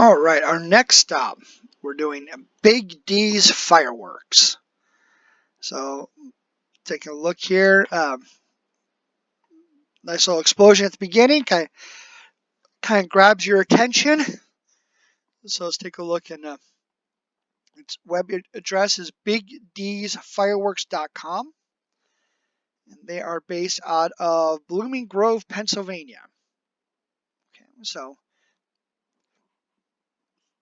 All right, our next stop, we're doing Big D's Fireworks. So take a look here. Nice little explosion at the beginning, kind of grabs your attention. So let's take a look, and its web address is bigdsfireworks.com, and they are based out of Blooming Grove, Pennsylvania. Okay, so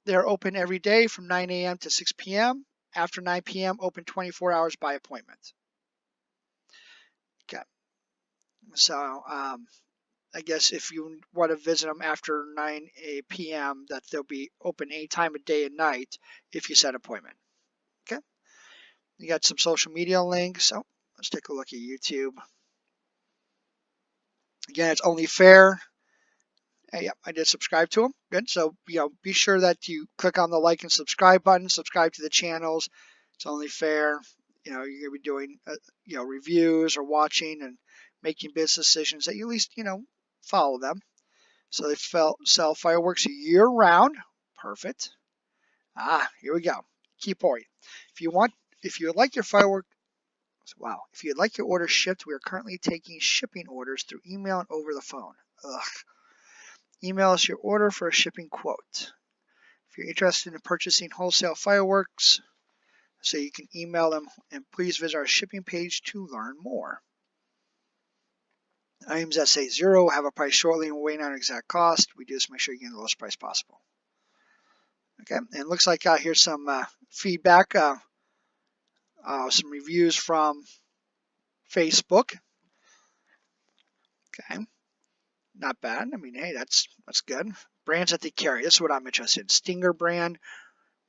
they're open every day from 9 a.m. to 6 p.m. After 9 p.m., open 24 hours by appointment. Okay, so I guess if you want to visit them after 9 p.m., that they'll be open any time of day and night if you set an appointment. Okay. You got some social media links. So let's take a look at YouTube. Again, it's only fair. Yeah, I did subscribe to them. Good. So, be sure that you click on the like and subscribe button. Subscribe to the channels. It's only fair. You're going to be doing, reviews or watching and making business decisions that you at least, follow them. So they sell fireworks year round. Perfect. Here we go. Key point. If you would like your if you'd like your order shipped, we are currently taking shipping orders through email and over the phone. Ugh. Email us your order for a shipping quote. If you're interested in purchasing wholesale fireworks, so you can email them, and please visit our shipping page to learn more. Items that say zero have a price shortly and waiting on exact cost. We do this to make sure you get the lowest price possible. Okay, and it looks like here's some feedback, some reviews from Facebook. Okay, not bad. I mean, hey, that's good. Brands that they carry. This is what I'm interested in. Stinger brand,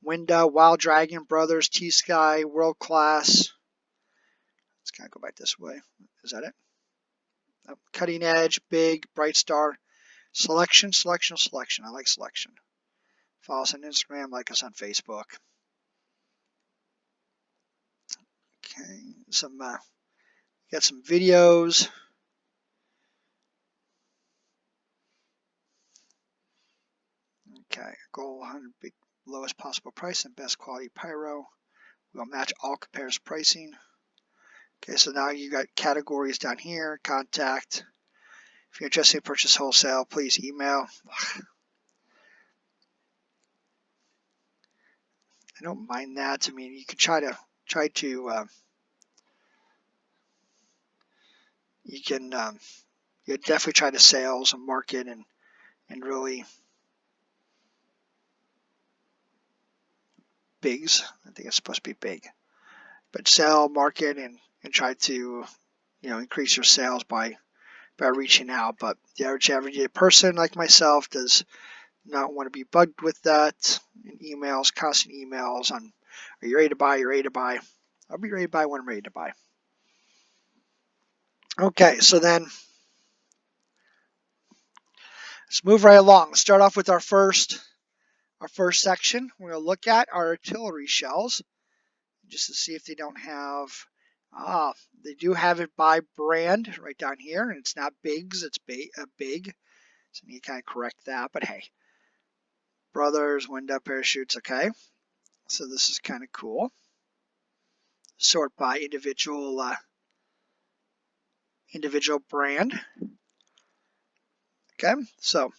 Winda, Wild Dragon Brothers, T-Sky, World Class. Let's kind of go back this way. Is that it? Cutting Edge, Big, Bright Star, Selection. I like Selection. Follow us on Instagram, like us on Facebook. Okay, got some videos. Okay, goal 100 big, lowest possible price and best quality pyro. We'll match all compares pricing. Okay, so now you got categories down here, contact. If you're interested in purchase wholesale, please email. I don't mind that. I mean, you can you definitely try to sales and market and really bigs. I think it's supposed to be big, but sell, market, and try to increase your sales by reaching out. But the average everyday person like myself does not want to be bugged with that. And emails, constant emails on, are you ready to buy? You're ready to buy. I'll be ready to buy when I'm ready to buy. Okay, so then let's move right along. Let's start off with our first section. We're going to look at our artillery shells just to see if they don't have. They do have it by brand right down here, and it's not Bigs, it's Big. So you kind of correct that, but hey. Brothers, Winda, Parachutes, okay. So this is kind of cool. Sort by individual brand. Okay, so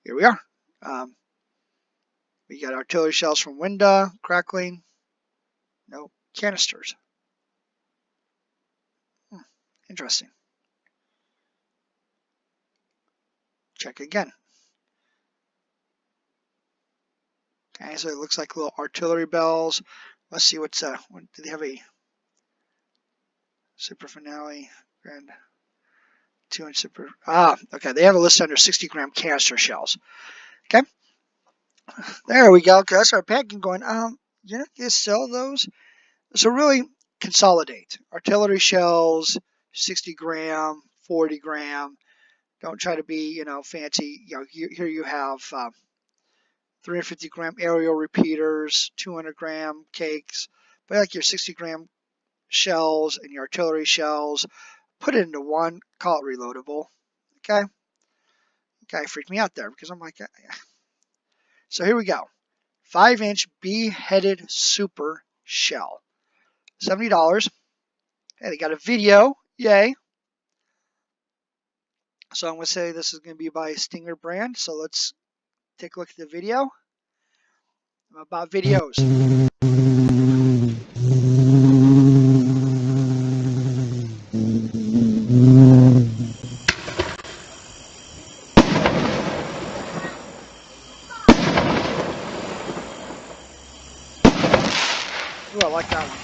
here we are. We got artillery shells from Winda, crackling. No canisters. Interesting. Check again. Okay, so it looks like little artillery bells. Let's see what's what, do they have a super finale grand 2-inch super? Okay, they have a list under 60-gram canister shells. Okay, there we go. Okay, that's our packing going. You're not gonna sell those, so really consolidate. Artillery shells, 60-gram, 40-gram. Don't try to be fancy. Here you have 350-gram aerial repeaters, 200-gram cakes, but like your 60-gram shells and your artillery shells, put it into one, call it reloadable. Okay. guy freaked me out there because I'm like, so here we go. 5-inch B-headed super shell. $70. Hey, they got a video. Yay. So I'm going to say this is going to be by Stinger brand. So let's take a look at the video. I'm about videos. Ooh, I like that one.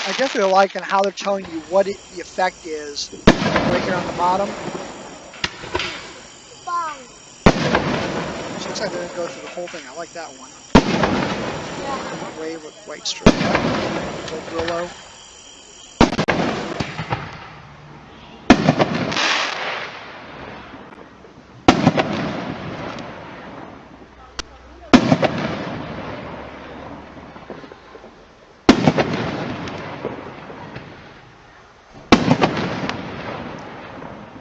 I definitely like how they're telling you what the effect is right here on the bottom. So it looks like they're going to go through the whole thing. I like that one. Wave with white strip. Brillo.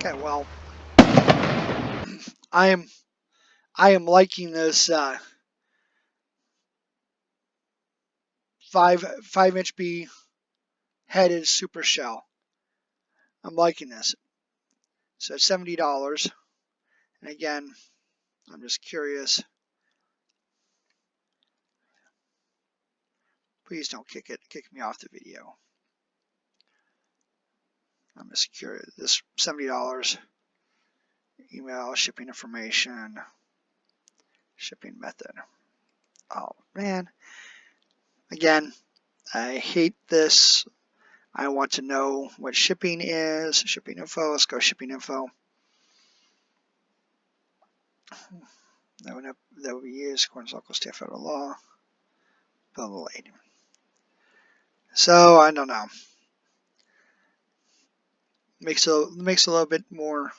Okay, well, I am liking this 5-inch B headed super shell. I'm liking this. So it's $70. And again, I'm just curious. Please don't kick me off the video. I'm just curious. This $70. Email, shipping information, shipping method. Oh man. Again, I hate this. I want to know what shipping is. Shipping info. Let's go shipping info. That would be used according to local state federal law. Bill of lading. So I don't know. Makes a little bit more.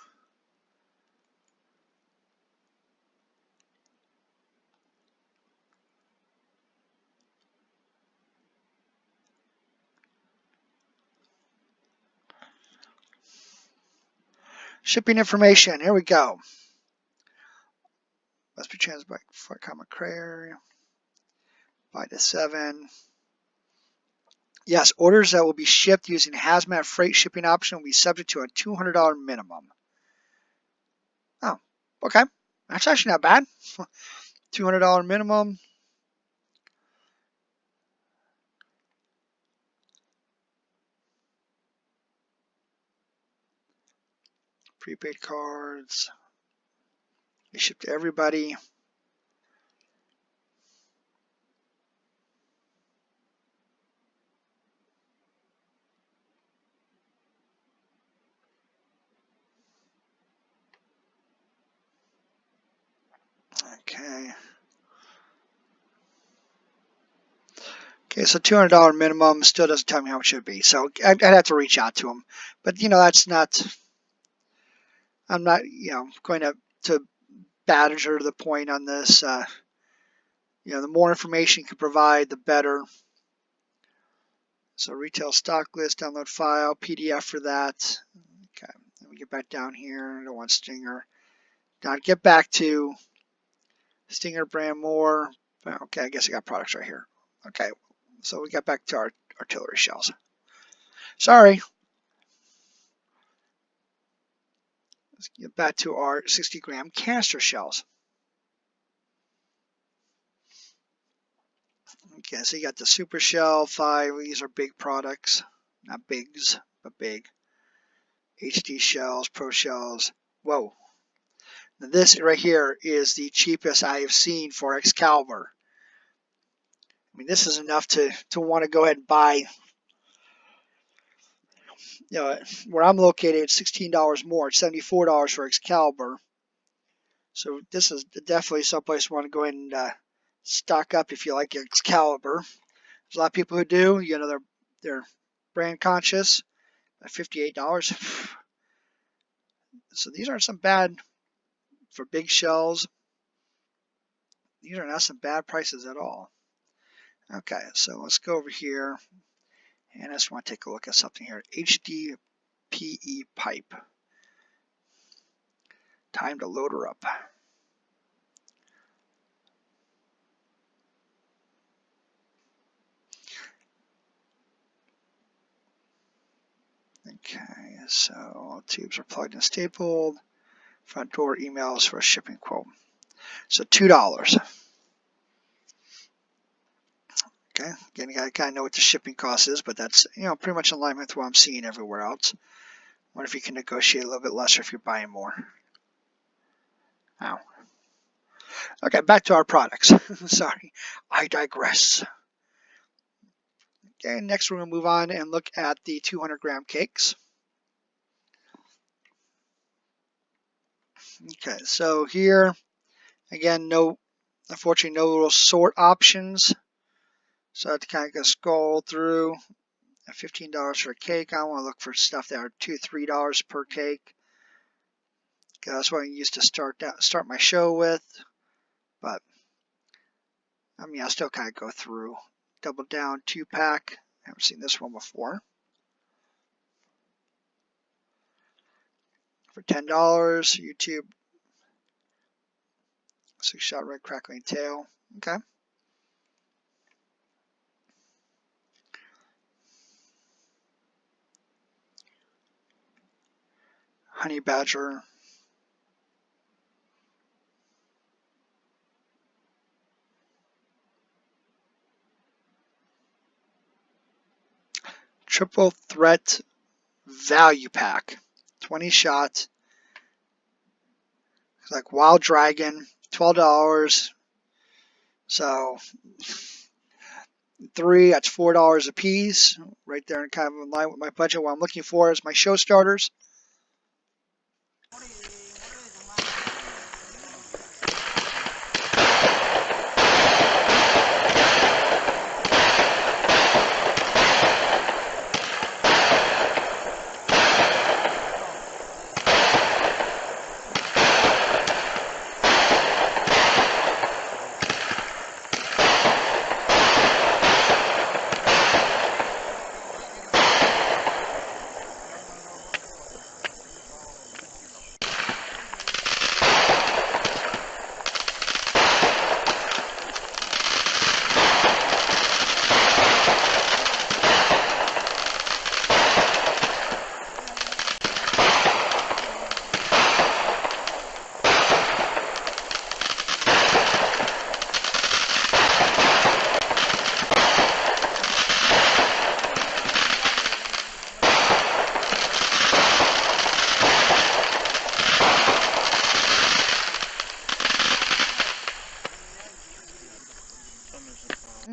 Shipping information. Here we go. Must be transmitted by Fort Common Carrier. 5 to 7. Yes, orders that will be shipped using hazmat freight shipping option will be subject to a $200 minimum. Oh, okay. That's actually not bad. $200 minimum. Prepaid cards. They ship to everybody. Okay. Okay, so $200 minimum still doesn't tell me how much it should be. So I'd have to reach out to them. But, that's not, I'm not, going to badger the point on this. The more information you can provide, the better. So retail stock list, download file, PDF for that. Okay, let me get back down here. I don't want Stinger. Now get back to Stinger brand more. Okay, I guess I got products right here. Okay, so we got back to our artillery shells. Sorry. Let's get back to our 60-gram canister shells. Okay, so you got the Super Shell 5. These are big products. Not bigs, but big. HD shells, Pro shells. Whoa. Now this right here is the cheapest I have seen for Excalibur. I mean, this is enough to want to go ahead and buy. Where I'm located, it's $16 more. It's $74 for Excalibur. So this is definitely someplace you want to go ahead and stock up if you like Excalibur. There's a lot of people who do. They're brand conscious. At $58. So these aren't some bad for big shells. these are not some bad prices at all. Okay, so let's go over here, and I just want to take a look at something here. HDPE pipe. Time to load her up. Okay, so tubes are plugged and stapled. Front door emails for a shipping quote. So $2. Okay, again, you gotta know what the shipping cost is, but that's pretty much in line with what I'm seeing everywhere else. What if you can negotiate a little bit lesser if you're buying more? Ow. Okay, back to our products. Sorry, I digress. Okay, next we're going to move on and look at the 200-gram cakes. Okay, so here, again, unfortunately, no little sort options. So I have to kind of go scroll through. At $15 for a cake, I want to look for stuff that are $2, $3 per cake. Okay, that's what I used to start my show with. But I mean, I still kind of go through. Double Down 2-pack. Haven't seen this one before. For $10, YouTube 6-shot red crackling tail. Okay. Honey Badger. Triple Threat Value Pack. 20 shots. It's like Wild Dragon. $12. So 3, that's $4 a piece. Right there and kind of in line with my budget. What I'm looking for is my show starters.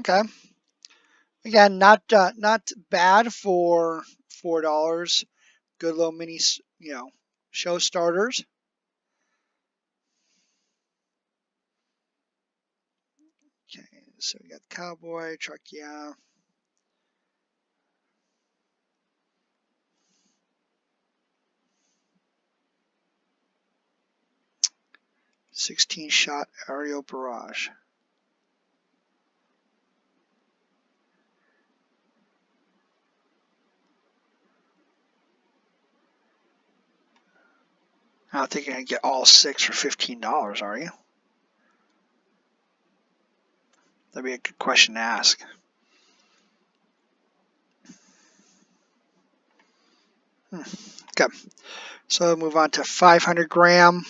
Okay. Again, not bad for $4. Good little mini, show starters. Okay, so we got Cowboy, Truck, yeah. $16-shot aerial barrage. I don't think you're going to get all 6 for $15, are you? That'd be a good question to ask. Okay, so we'll move on to 500-gram.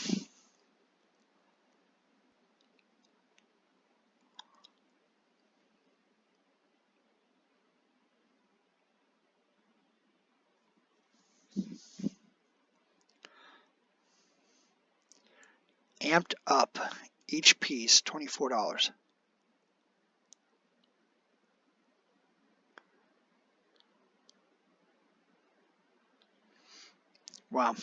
Amped Up, each piece, $24. Wow.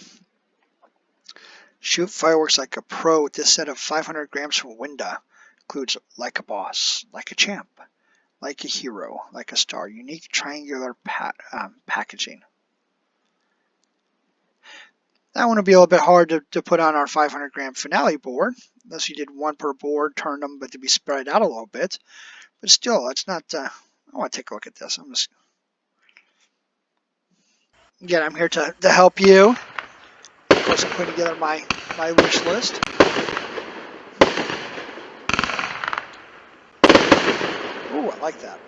Shoot fireworks like a pro with this set of 500 grams from Winda. Includes like a boss, like a champ, like a hero, like a star. Unique triangular packaging. That one will be a little bit hard to put on our 500 gram finale board, unless you did one per board, turn them, but to be spread out a little bit. But still, it's not, I want to take a look at this. Again, I'm here to help you. Of course, I'm putting together my wish list. Ooh, I like that.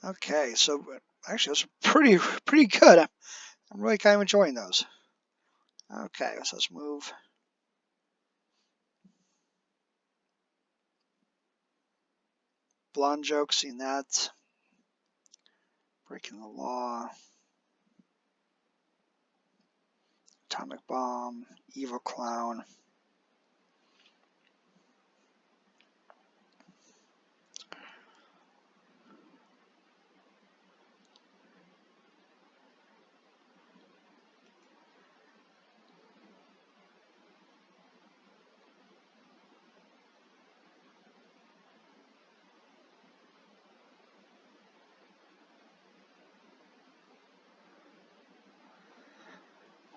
Okay, so actually, those are pretty good. I'm really kind of enjoying those. Okay, so let's move. Blonde joke, seen that. Breaking the Law. Atomic Bomb. Evil Clown.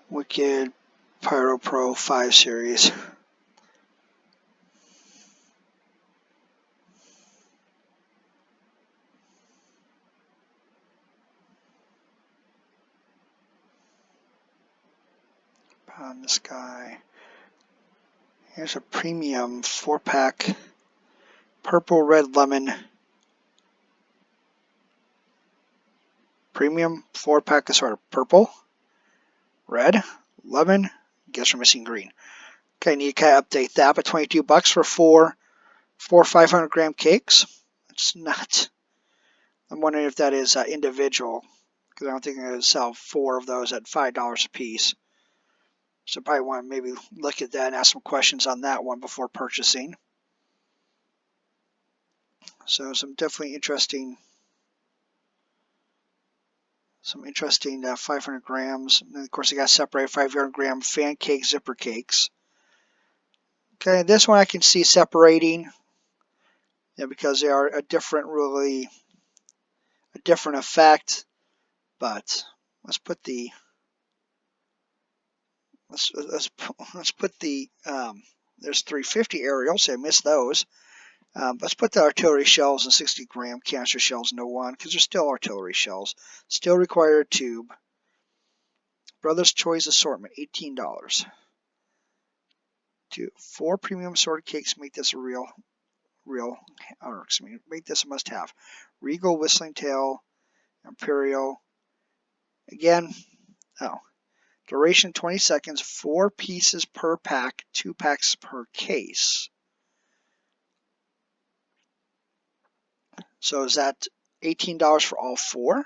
Wicked. Pyro Pro 5 series. Pound the Sky. Here's a premium 4-pack. Purple, red, lemon. Premium 4-pack is sort of purple, red, lemon. Guess we're missing green. Okay, need to kind of update that, but $22 for four 500 gram cakes. It's not. I'm wondering if that is individual, because I don't think I'm going to sell 4 of those at $5 a piece. So probably want to maybe look at that and ask some questions on that one before purchasing. So some definitely interesting 500 grams. And of course, I got separated 500 gram fan cake zipper cakes. Okay, this one I can see separating, because they are a different effect. But let's put the there's 350 aerials. So I missed those. Let's put the artillery shells and 60 gram canister shells into one, because they're still artillery shells. Still require a tube. Brothers Choice assortment, $18. 4 premium assorted cakes make this make this a must-have. Regal, Whistling Tail, Imperial. Again, duration 20 seconds, 4 pieces per pack, 2 packs per case. So is that $18 for all 4?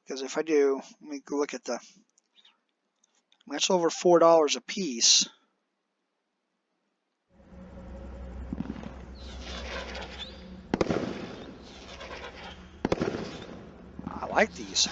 Because if I do, let me go look at that's over $4 a piece. I like these.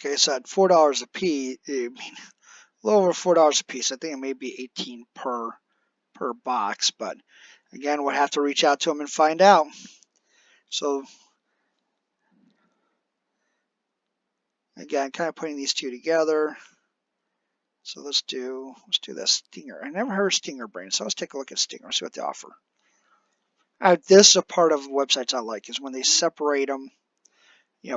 Okay, so at $4 a piece, I mean, a little over $4 a piece. I think it may be 18 per box, but again, we'll have to reach out to them and find out. So again, kind of putting these two together. So let's do this Stinger. I never heard of Stinger brand, so let's take a look at Stinger, see what they offer. This is a part of websites I like, is when they separate them,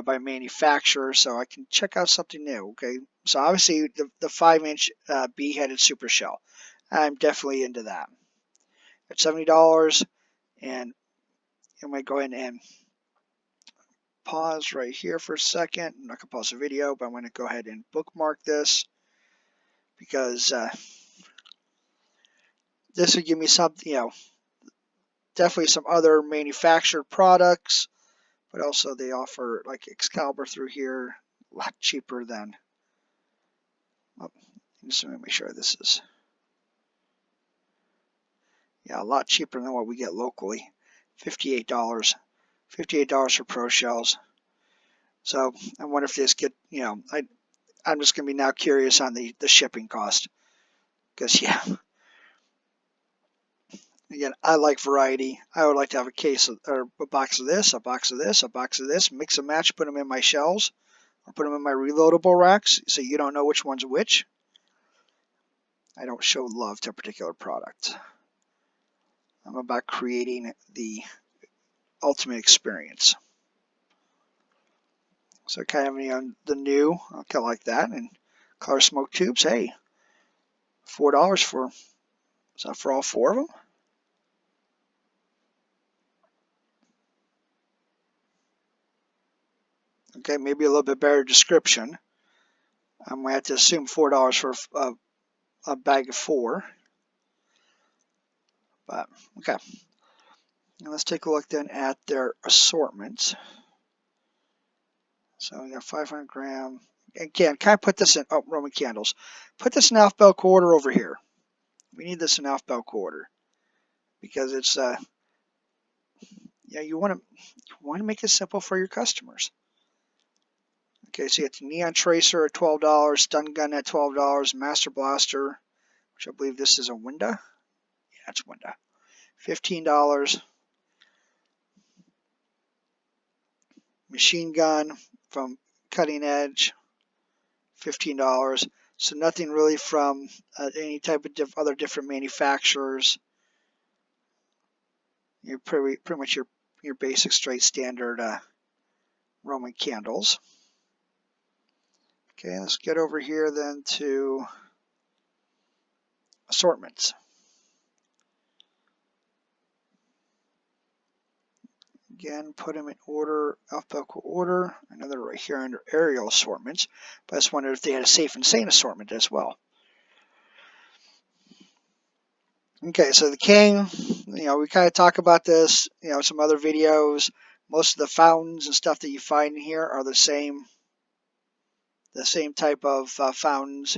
by manufacturer, so I can check out something new. Okay, so obviously the 5-inch B-headed super shell, I'm definitely into that. at $70. And I'm going to go ahead and pause right here for a second. I'm not going to pause the video, but I'm going to go ahead and bookmark this because this would give me something, definitely some other manufactured products, but also they offer like Excalibur through here, a lot cheaper than, just let me make sure this is, a lot cheaper than what we get locally. $58. $58 for Pro Shells. So I wonder if this get, I'm just going to be now curious on the shipping cost. Because, again, I like variety. I would like to have a case of, or a box of this, a box of this, a box of this, mix and match, put them in my shells, or put them in my reloadable racks so you don't know which one's which. I don't show love to a particular product. I'm about creating the ultimate experience. So kind of the new, I kind of like that. And color smoke tubes, hey, $4 for, is that for all 4 of them? Okay, maybe a little bit better description. I'm going to have to assume $4 for a bag of 4. But, okay. Now let's take a look then at their assortment. So we got 500 gram. Again, kind of put this in, Roman candles. Put this in alphabetical order over here. We need this in alphabetical order. Because it's, you want to make it simple for your customers. Okay, so you got the Neon Tracer at $12, Stun Gun at $12, Master Blaster, which I believe this is a Winda. Yeah, it's Winda. $15. Machine Gun from Cutting Edge, $15. So nothing really from any type of other different manufacturers. You're pretty much your basic straight standard Roman candles. Okay, let's get over here then to assortments. Again, put them in order, alphabetical order. I know they're right here under aerial assortments, but I just wondered if they had a safe and sane assortment as well. Okay, so the King, we kind of talk about this, some other videos. Most of the fountains and stuff that you find in here are the same type of fountains.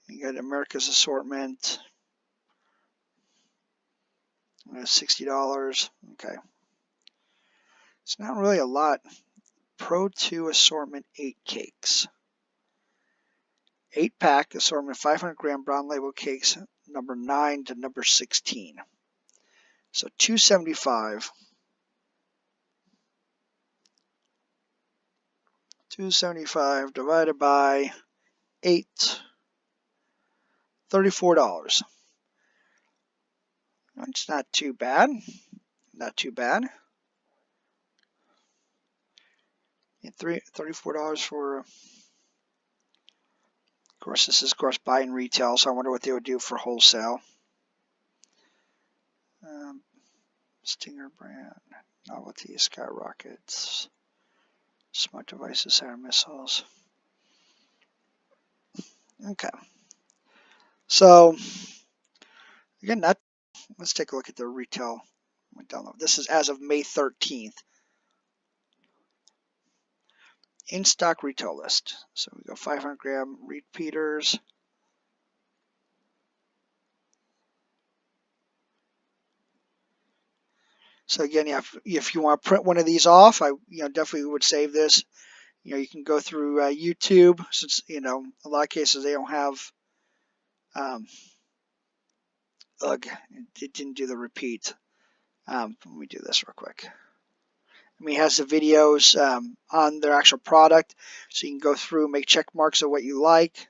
You got America's assortment, $60. Okay, it's not really a lot. Pro 2 assortment 8 cakes. 8-pack assortment 500 gram brown label cakes, number 9 to number 16. So $275. $275 divided by 8, $34. It's not too bad. Not too bad. $34 for, of course, this is, buying retail, so I wonder what they would do for wholesale. Stinger brand, novelty, skyrockets, smart devices, air missiles. Okay. So, again, let's take a look at the retail download. This is as of May 13th. In stock retail list. So we go 500 gram repeaters. So again, if you want to print one of these off, I definitely would save this. You can go through YouTube, since a lot of cases they don't have. Ugh, it didn't do the repeat. Let me do this real quick. It has the videos on their actual product, so you can go through and make check marks of what you like.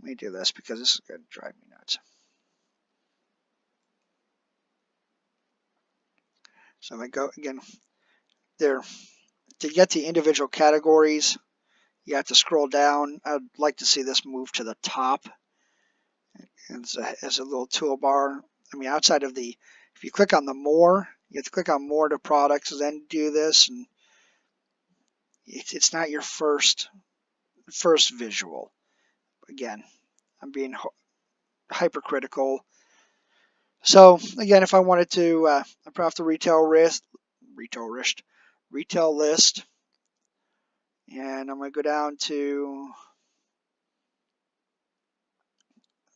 Let me do this because this is going to drive me nuts. So if I go again, there, to get the individual categories, you have to scroll down. I'd like to see this move to the top as a little toolbar. I mean, outside of the, if you click on the more, you have to click on more to products, then do this, and it's not your first visual. Again, I'm being hypercritical. So again, if I wanted to, I put off the retail list, and I'm going to go down to,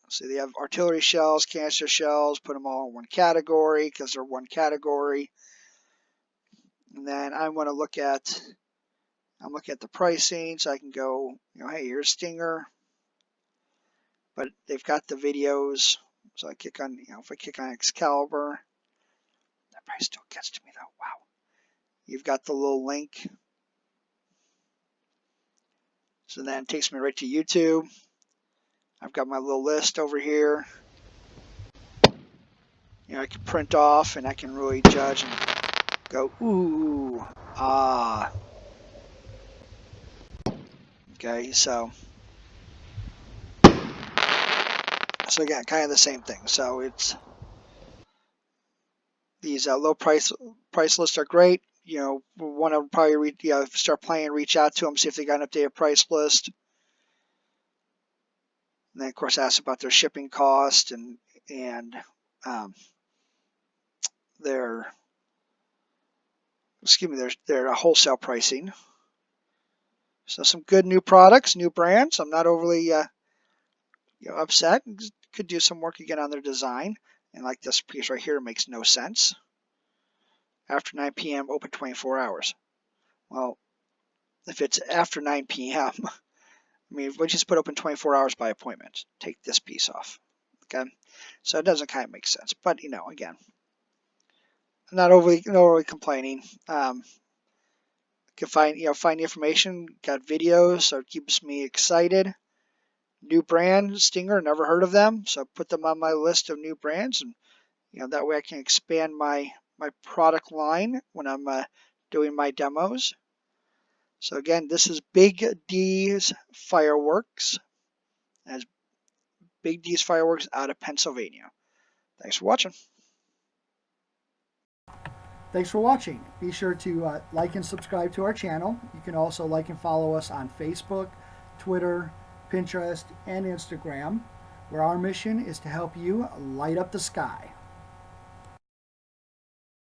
see, they have artillery shells, canister shells, put them all in one category because they're one category. And then I want to look at, I'm looking at the pricing, so I can go, hey, here's Stinger. But they've got the videos, so I click on, if I click on Excalibur, that price still gets to me though. Wow. You've got the little link. So then it takes me right to YouTube. I've got my little list over here. I can print off and I can really judge and go, ooh, ah. Okay, so again, kind of the same thing. So it's these low price lists are great. Want to probably start playing, reach out to them, see if they got an updated price list. And then of course ask about their shipping cost and their wholesale pricing. So some good new products, new brands. I'm not overly upset. Could do some work again on their design. And like this piece right here makes no sense. After 9 p.m. open 24 hours. Well, if it's after 9 p.m., I mean, we just put open 24 hours by appointment. Take this piece off. Okay, so it doesn't kind of make sense. But again, I'm not overly complaining. Can find find information. Got videos, so it keeps me excited. New brand, Stinger, never heard of them, so I put them on my list of new brands, and that way I can expand my product line when I'm doing my demos. So again, this is Big D's Fireworks. That's Big D's Fireworks out of Pennsylvania. Thanks for watching. Thanks for watching. Be sure to like and subscribe to our channel. You can also like and follow us on Facebook, Twitter, Pinterest, and Instagram, where our mission is to help you light up the sky.